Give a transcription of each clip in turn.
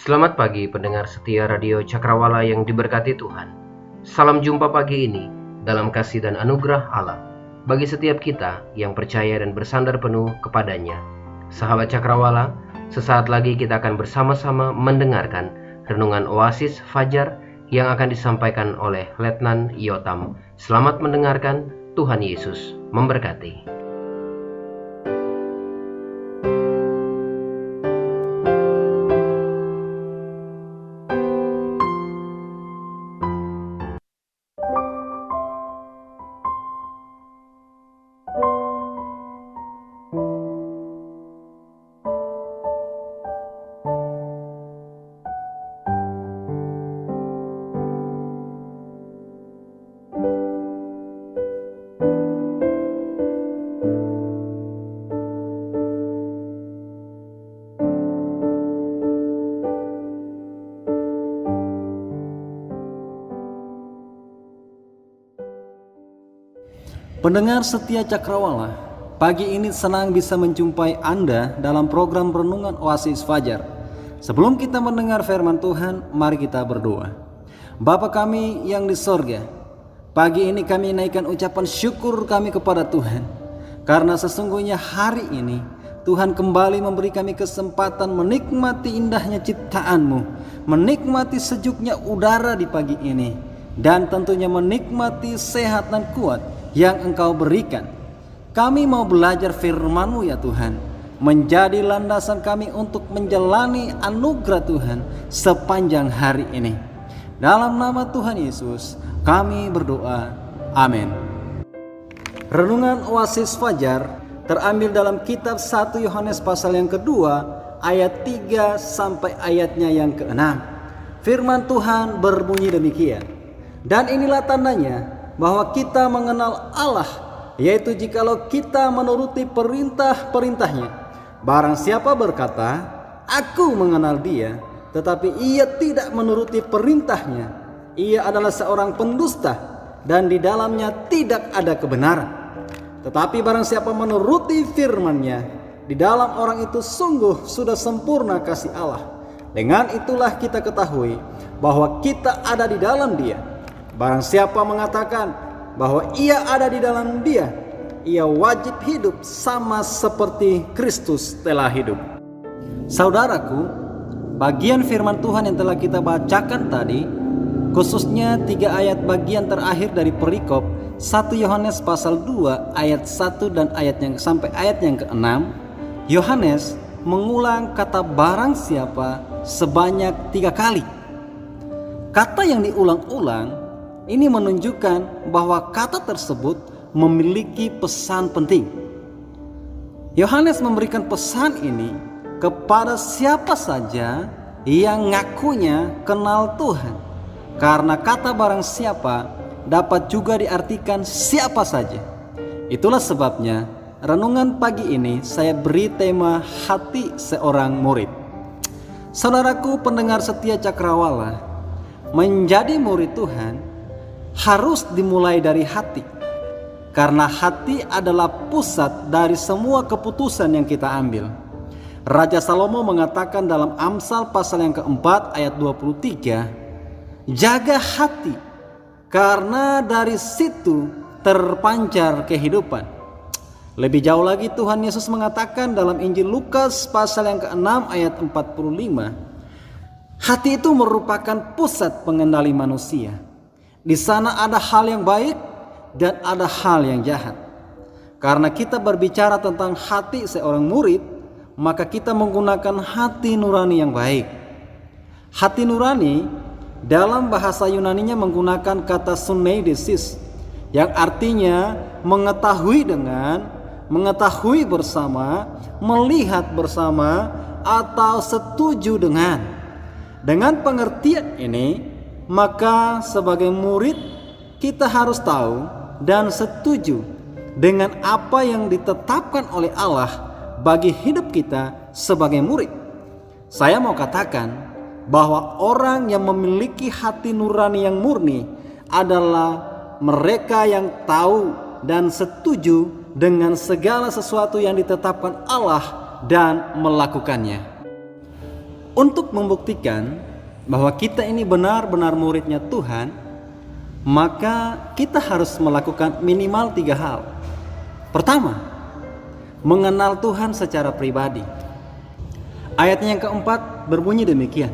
Selamat pagi pendengar setia Radio Cakrawala yang diberkati Tuhan. Salam jumpa pagi ini dalam kasih dan anugerah Allah bagi setiap kita yang percaya dan bersandar penuh kepadanya. Sahabat Cakrawala, sesaat lagi kita akan bersama-sama mendengarkan renungan Oasis Fajar yang akan disampaikan oleh Letnan Yotam. Selamat mendengarkan, Tuhan Yesus memberkati. Pendengar setia Cakrawala, pagi ini senang bisa menjumpai Anda dalam program Renungan Oasis Fajar. Sebelum kita mendengar firman Tuhan, mari kita berdoa. Bapa kami yang di sorga, pagi ini kami naikkan ucapan syukur kami kepada Tuhan, karena sesungguhnya hari ini Tuhan kembali memberi kami kesempatan menikmati indahnya ciptaan-Mu, menikmati sejuknya udara di pagi ini, dan tentunya menikmati sehat dan kuat yang Engkau berikan. Kami mau belajar firman-Mu ya Tuhan, menjadi landasan kami untuk menjalani anugerah Tuhan sepanjang hari ini. Dalam nama Tuhan Yesus kami berdoa, amin. Renungan Oasis Fajar terambil dalam kitab 1 Yohanes pasal yang kedua ayat 3 sampai ayatnya yang ke-6. Firman Tuhan berbunyi demikian. Dan inilah tandanya bahwa kita mengenal Allah, yaitu jikalau kita menuruti perintah-perintahnya. Barang siapa berkata, aku mengenal dia, tetapi ia tidak menuruti perintahnya, ia adalah seorang pendusta, dan di dalamnya tidak ada kebenaran. Tetapi barang siapa menuruti firman-Nya, di dalam orang itu sungguh sudah sempurna kasih Allah. Dengan itulah kita ketahui bahwa kita ada di dalam Dia. Barang siapa mengatakan bahwa ia ada di dalam Dia, ia wajib hidup sama seperti Kristus telah hidup. Saudaraku, bagian firman Tuhan yang telah kita bacakan tadi, khususnya 3 ayat bagian terakhir dari perikop 1 Yohanes pasal 2 ayat 1 dan sampai ayat yang ke-6, Yohanes mengulang kata barang siapa sebanyak 3 kali. Kata yang diulang-ulang ini menunjukkan bahwa kata tersebut memiliki pesan penting. Yohanes memberikan pesan ini kepada siapa saja yang ngakunya kenal Tuhan. Karena kata barang siapa dapat juga diartikan siapa saja. Itulah sebabnya renungan pagi ini saya beri tema hati seorang murid. Saudaraku pendengar setia Cakrawala, menjadi murid Tuhan harus dimulai dari hati, karena hati adalah pusat dari semua keputusan yang kita ambil. Raja Salomo mengatakan dalam Amsal pasal yang keempat ayat 23, jaga hati, karena dari situ terpancar kehidupan. Lebih jauh lagi Tuhan Yesus mengatakan dalam Injil Lukas pasal yang ke-6 ayat 45, hati itu merupakan pusat pengendali manusia. Di sana ada hal yang baik dan ada hal yang jahat. Karena kita berbicara tentang hati seorang murid, maka kita menggunakan hati nurani yang baik. Hati nurani dalam bahasa Yunaninya menggunakan kata suneidesis, yang artinya mengetahui dengan, mengetahui bersama, melihat bersama, atau setuju dengan. Dengan pengertian ini, maka sebagai murid kita harus tahu dan setuju dengan apa yang ditetapkan oleh Allah bagi hidup kita sebagai murid. Saya mau katakan bahwa orang yang memiliki hati nurani yang murni adalah mereka yang tahu dan setuju dengan segala sesuatu yang ditetapkan Allah dan melakukannya. Untuk membuktikan bahwa kita ini benar-benar muridnya Tuhan, maka kita harus melakukan minimal 3 hal. Pertama, mengenal Tuhan secara pribadi. Ayatnya yang keempat berbunyi demikian.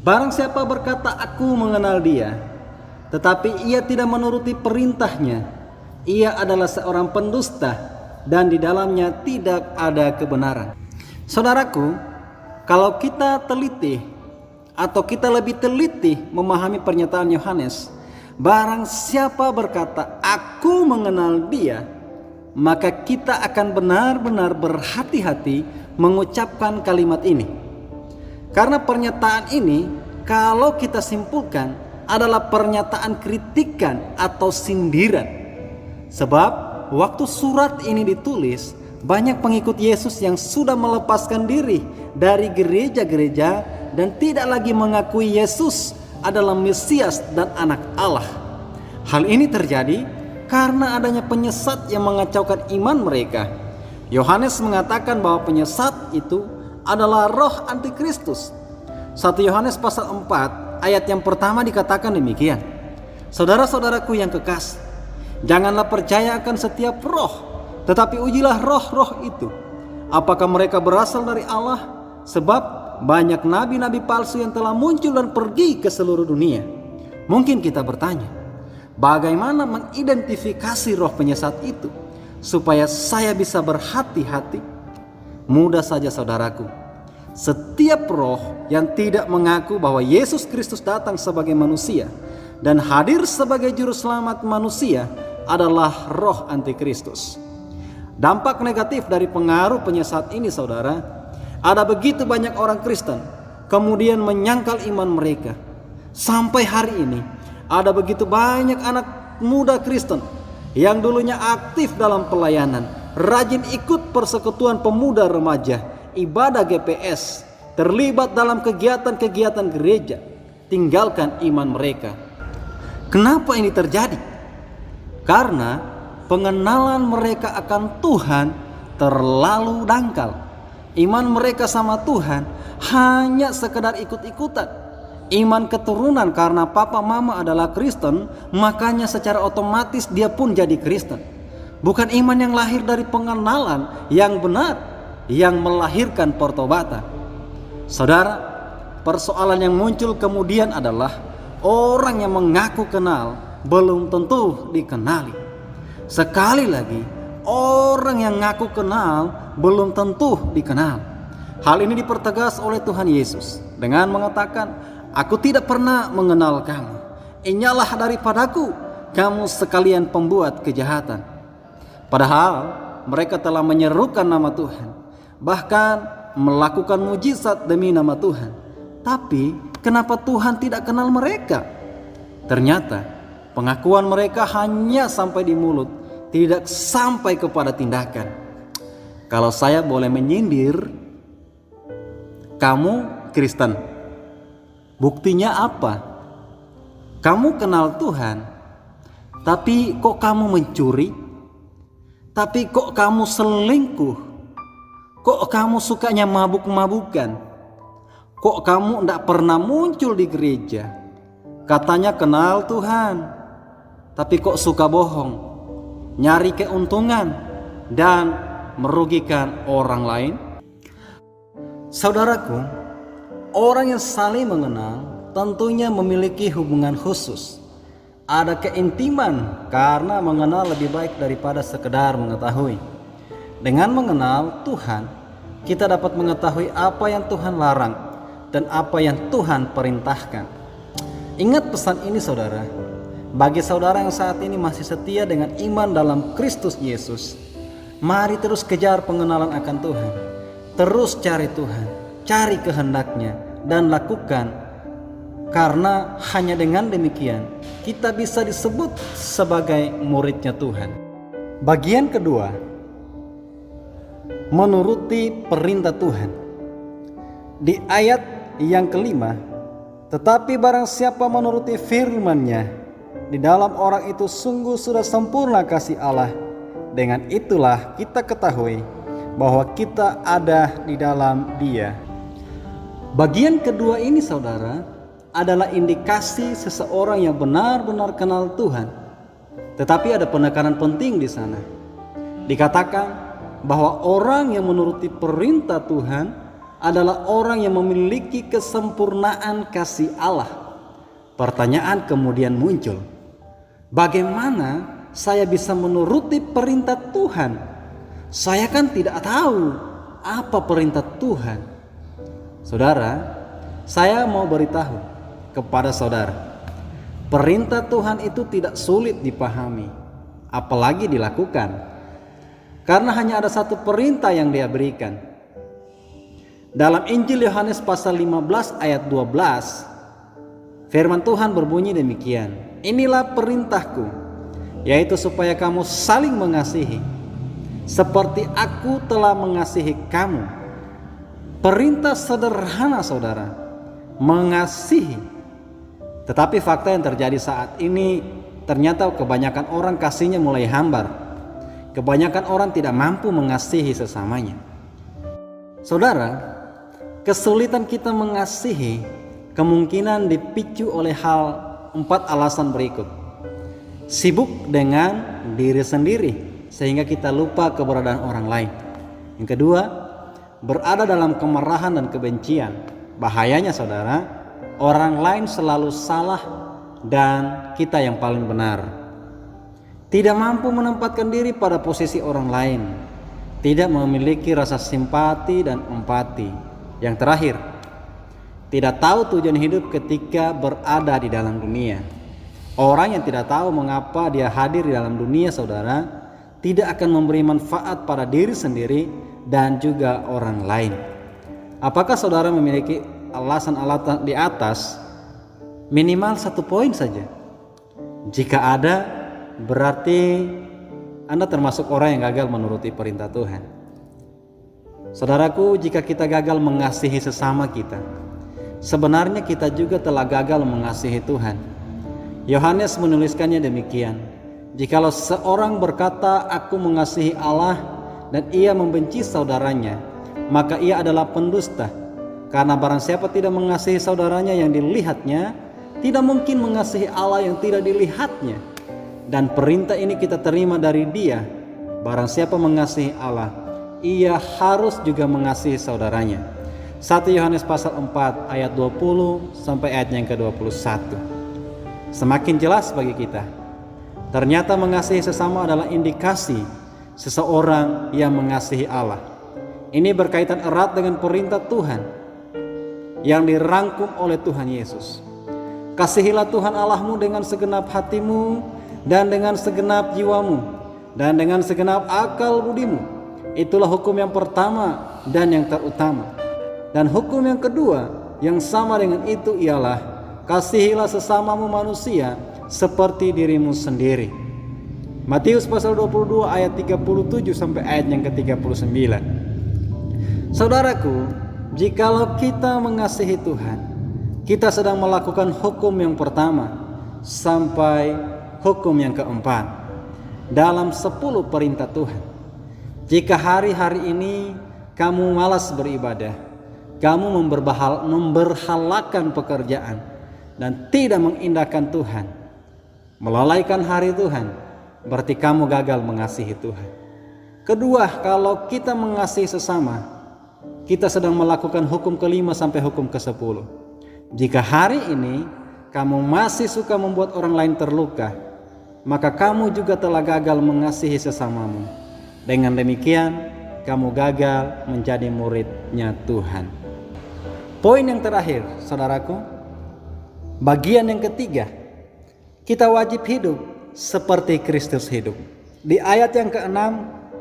Barang siapa berkata aku mengenal dia, tetapi ia tidak menuruti perintahnya, ia adalah seorang pendusta dan di dalamnya tidak ada kebenaran. Saudaraku, kalau kita teliti atau kita lebih teliti memahami pernyataan Yohanes, barang siapa berkata aku mengenal dia, maka kita akan benar-benar berhati-hati mengucapkan kalimat ini. Karena pernyataan ini kalau kita simpulkan adalah pernyataan kritikan atau sindiran. Sebab waktu surat ini ditulis, banyak pengikut Yesus yang sudah melepaskan diri dari gereja-gereja dan tidak lagi mengakui Yesus adalah Mesias dan anak Allah. Hal ini terjadi karena adanya penyesat yang mengacaukan iman mereka. Yohanes mengatakan bahwa penyesat itu adalah roh antikristus. 1 Yohanes pasal 4 ayat yang pertama dikatakan demikian. Saudara-saudaraku yang kekasih, janganlah percaya akan setiap roh, tetapi ujilah roh-roh itu, apakah mereka berasal dari Allah, sebab banyak nabi-nabi palsu yang telah muncul dan pergi ke seluruh dunia. Mungkin kita bertanya, bagaimana mengidentifikasi roh penyesat itu supaya saya bisa berhati-hati? Mudah saja saudaraku. Setiap roh yang tidak mengaku bahwa Yesus Kristus datang sebagai manusia dan hadir sebagai juru selamat manusia adalah roh antikristus. Dampak negatif dari pengaruh penyesat ini saudara, ada begitu banyak orang Kristen kemudian menyangkal iman mereka. Sampai hari ini ada begitu banyak anak muda Kristen yang dulunya aktif dalam pelayanan, rajin ikut persekutuan pemuda remaja, ibadah GPS, terlibat dalam kegiatan-kegiatan gereja, tinggalkan iman mereka. Kenapa ini terjadi? Karena pengenalan mereka akan Tuhan terlalu dangkal. Iman mereka sama Tuhan hanya sekedar ikut-ikutan. Iman keturunan karena papa mama adalah Kristen, makanya secara otomatis dia pun jadi Kristen. Bukan iman yang lahir dari pengenalan yang benar, yang melahirkan pertobatan. Saudara, persoalan yang muncul kemudian adalah orang yang mengaku kenal belum tentu dikenali. Sekali lagi, orang yang ngaku kenal belum tentu dikenal. Hal ini dipertegas oleh Tuhan Yesus dengan mengatakan, aku tidak pernah mengenal kamu. Inyalah daripadaku, kamu sekalian pembuat kejahatan. Padahal mereka telah menyerukan nama Tuhan, bahkan melakukan mujizat demi nama Tuhan. Tapi kenapa Tuhan tidak kenal mereka? Ternyata pengakuan mereka hanya sampai di mulut, tidak sampai kepada tindakan. Kalau saya boleh menyindir, kamu Kristen, buktinya apa? Kamu kenal Tuhan, tapi kok kamu mencuri? Tapi kok kamu selingkuh? Kok kamu sukanya mabuk-mabukan? Kok kamu tidak pernah muncul di gereja? Katanya kenal Tuhan, tapi kok suka bohong, nyari keuntungan, dan merugikan orang lain? Saudaraku, orang yang saling mengenal tentunya memiliki hubungan khusus. Ada keintiman karena mengenal lebih baik daripada sekedar mengetahui. Dengan mengenal Tuhan, kita dapat mengetahui apa yang Tuhan larang dan apa yang Tuhan perintahkan. Ingat pesan ini saudara, bagi saudara yang saat ini masih setia dengan iman dalam Kristus Yesus, mari terus kejar pengenalan akan Tuhan. Terus cari Tuhan, cari kehendaknya dan lakukan. Karena hanya dengan demikian kita bisa disebut sebagai muridnya Tuhan. Bagian kedua, menuruti perintah Tuhan. Di ayat yang kelima, tetapi barang siapa menuruti firman-Nya, di dalam orang itu sungguh sudah sempurna kasih Allah. Dengan itulah kita ketahui bahwa kita ada di dalam Dia. Bagian kedua ini saudara adalah indikasi seseorang yang benar-benar kenal Tuhan. Tetapi ada penekanan penting di sana. Dikatakan bahwa orang yang menuruti perintah Tuhan adalah orang yang memiliki kesempurnaan kasih Allah. Pertanyaan kemudian muncul, bagaimana saya bisa menuruti perintah Tuhan? Saya kan tidak tahu apa perintah Tuhan. Saudara, saya mau beritahu kepada saudara, perintah Tuhan itu tidak sulit dipahami, apalagi dilakukan. Karena hanya ada satu perintah yang Dia berikan. Dalam Injil Yohanes pasal 15 ayat 12, firman Tuhan berbunyi demikian, inilah perintahku, yaitu supaya kamu saling mengasihi, seperti aku telah mengasihi kamu. Perintah sederhana saudara, mengasihi. Tetapi fakta yang terjadi saat ini, ternyata kebanyakan orang kasihnya mulai hambar. Kebanyakan orang tidak mampu mengasihi sesamanya. Saudara, kesulitan kita mengasihi kemungkinan dipicu oleh 4 alasan berikut. Sibuk dengan diri sendiri sehingga kita lupa keberadaan orang lain. Yang kedua, berada dalam kemarahan dan kebencian. Bahayanya saudara, orang lain selalu salah dan kita yang paling benar. Tidak mampu menempatkan diri pada posisi orang lain. Tidak memiliki rasa simpati dan empati. Yang terakhir, tidak tahu tujuan hidup ketika berada di dalam dunia. Orang yang tidak tahu mengapa dia hadir di dalam dunia saudara, tidak akan memberi manfaat pada diri sendiri dan juga orang lain. Apakah saudara memiliki alasan-alasan di atas? Minimal 1 poin saja. Jika ada, berarti Anda termasuk orang yang gagal menuruti perintah Tuhan. Saudaraku, jika kita gagal mengasihi sesama kita, sebenarnya kita juga telah gagal mengasihi Tuhan. Yohanes menuliskannya demikian, jikalau seorang berkata aku mengasihi Allah dan ia membenci saudaranya, maka ia adalah pendusta. Karena barang siapa tidak mengasihi saudaranya yang dilihatnya, tidak mungkin mengasihi Allah yang tidak dilihatnya. Dan perintah ini kita terima dari Dia, barang siapa mengasihi Allah, ia harus juga mengasihi saudaranya. 1 Yohanes pasal 4 ayat 20 sampai ayat yang ke-21. Semakin jelas bagi kita, ternyata mengasihi sesama adalah indikasi seseorang yang mengasihi Allah. Ini berkaitan erat dengan perintah Tuhan yang dirangkum oleh Tuhan Yesus. Kasihilah Tuhan Allahmu dengan segenap hatimu dan dengan segenap jiwamu dan dengan segenap akal budimu. Itulah hukum yang pertama dan yang terutama. Dan hukum yang kedua yang sama dengan itu ialah kasihilah sesamamu manusia seperti dirimu sendiri. Matius pasal 22 ayat 37 sampai ayat yang ke-39. Saudaraku, jikalau kita mengasihi Tuhan, kita sedang melakukan hukum yang pertama sampai hukum yang keempat dalam 10 perintah Tuhan. Jika hari-hari ini kamu malas beribadah, kamu memberhalakan pekerjaan dan tidak mengindahkan Tuhan, melalaikan hari Tuhan, berarti kamu gagal mengasihi Tuhan. Kedua, kalau kita mengasihi sesama, kita sedang melakukan hukum ke-5 sampai hukum ke-10. Jika hari ini kamu masih suka membuat orang lain terluka, maka kamu juga telah gagal mengasihi sesamamu. Dengan demikian, kamu gagal menjadi muridnya Tuhan. Poin yang terakhir, saudaraku, bagian yang ketiga, kita wajib hidup seperti Kristus hidup. Di ayat yang ke-6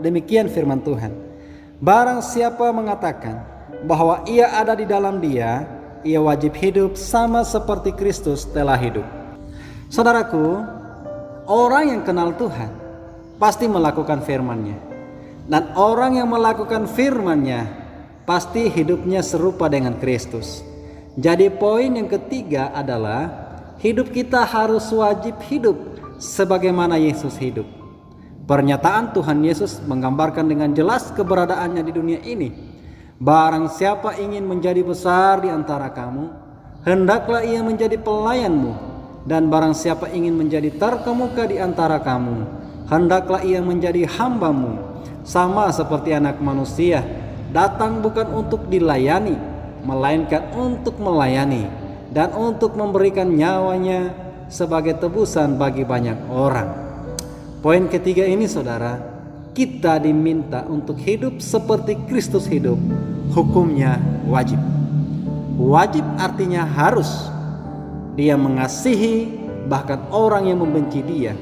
demikian firman Tuhan, barang siapa mengatakan bahwa ia ada di dalam Dia, ia wajib hidup sama seperti Kristus telah hidup. Saudaraku, orang yang kenal Tuhan pasti melakukan firman-Nya, dan orang yang melakukan firman-Nya pasti hidupnya serupa dengan Kristus. Jadi poin yang ketiga adalah hidup kita harus wajib hidup sebagaimana Yesus hidup. Pernyataan Tuhan Yesus menggambarkan dengan jelas keberadaannya di dunia ini. Barang siapa ingin menjadi besar di antara kamu, hendaklah ia menjadi pelayanmu. Dan barang siapa ingin menjadi terkemuka di antara kamu, hendaklah ia menjadi hambamu. Sama seperti Anak Manusia, datang bukan untuk dilayani, melainkan untuk melayani, dan untuk memberikan nyawanya sebagai tebusan bagi banyak orang. Poin ketiga ini, saudara, kita diminta untuk hidup seperti Kristus hidup. Hukumnya wajib. Wajib artinya harus. Dia mengasihi bahkan orang yang membenci dia,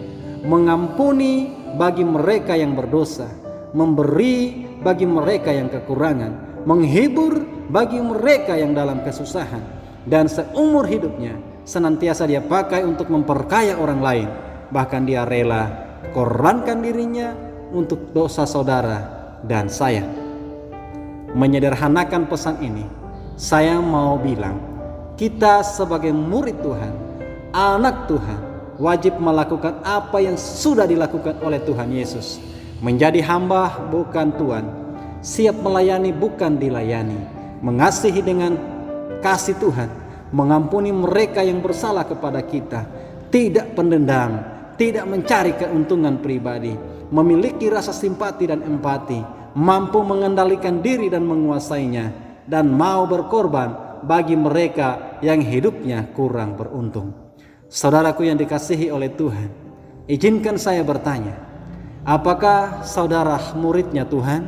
mengampuni bagi mereka yang berdosa, memberi bagi mereka yang kekurangan, menghibur bagi mereka yang dalam kesusahan, dan seumur hidupnya senantiasa dia pakai untuk memperkaya orang lain. Bahkan dia rela korbankan dirinya untuk dosa saudara dan saya. Menyederhanakan pesan ini, saya mau bilang, kita sebagai murid Tuhan, anak Tuhan, wajib melakukan apa yang sudah dilakukan oleh Tuhan Yesus. Menjadi hamba bukan tuan, siap melayani bukan dilayani, mengasihi dengan kasih Tuhan, mengampuni mereka yang bersalah kepada kita, tidak pendendam, tidak mencari keuntungan pribadi, memiliki rasa simpati dan empati, mampu mengendalikan diri dan menguasainya, dan mau berkorban bagi mereka yang hidupnya kurang beruntung. Saudaraku yang dikasihi oleh Tuhan, izinkan saya bertanya, apakah saudara muridnya Tuhan?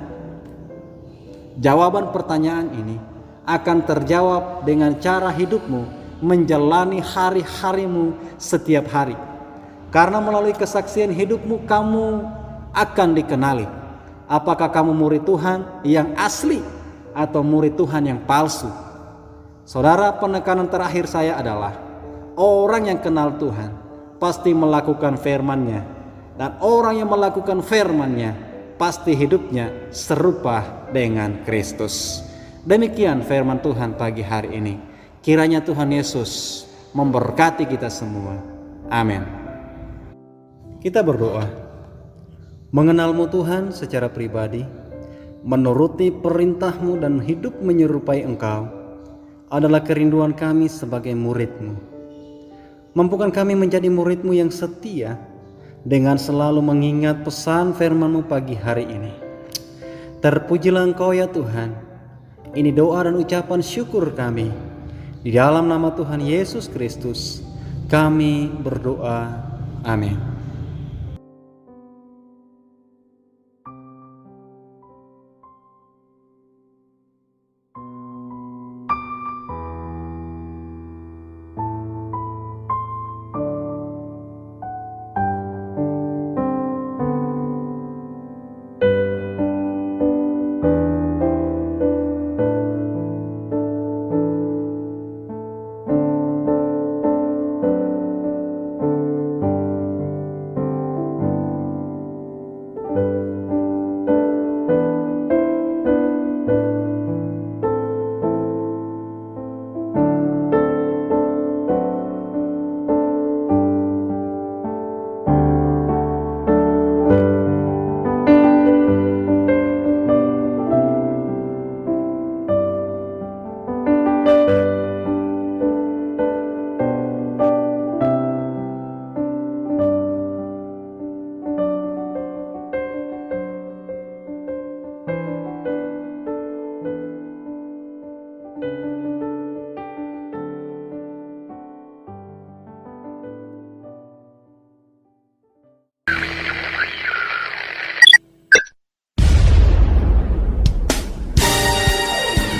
Jawaban pertanyaan ini akan terjawab dengan cara hidupmu menjalani hari-harimu setiap hari. Karena melalui kesaksian hidupmu kamu akan dikenali. Apakah kamu murid Tuhan yang asli atau murid Tuhan yang palsu? Saudara, penekanan terakhir saya adalah orang yang kenal Tuhan pasti melakukan firman-Nya, dan orang yang melakukan firman-Nya pasti hidupnya serupa dengan Kristus. Demikian firman Tuhan pagi hari ini. Kiranya Tuhan Yesus memberkati kita semua. Amin. Kita berdoa. Mengenalmu Tuhan secara pribadi, menuruti perintah-Mu dan hidup menyerupai Engkau adalah kerinduan kami sebagai murid-Mu. Mampukan kami menjadi murid-Mu yang setia dengan selalu mengingat pesan firman-Mu pagi hari ini. Terpujilah Engkau ya Tuhan. Ini doa dan ucapan syukur kami. Di dalam nama Tuhan Yesus Kristus kami berdoa. Amin.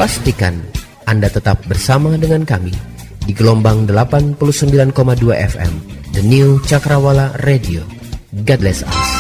Pastikan Anda tetap bersama dengan kami di gelombang 89,2 FM, The New Cakrawala Radio. God bless us.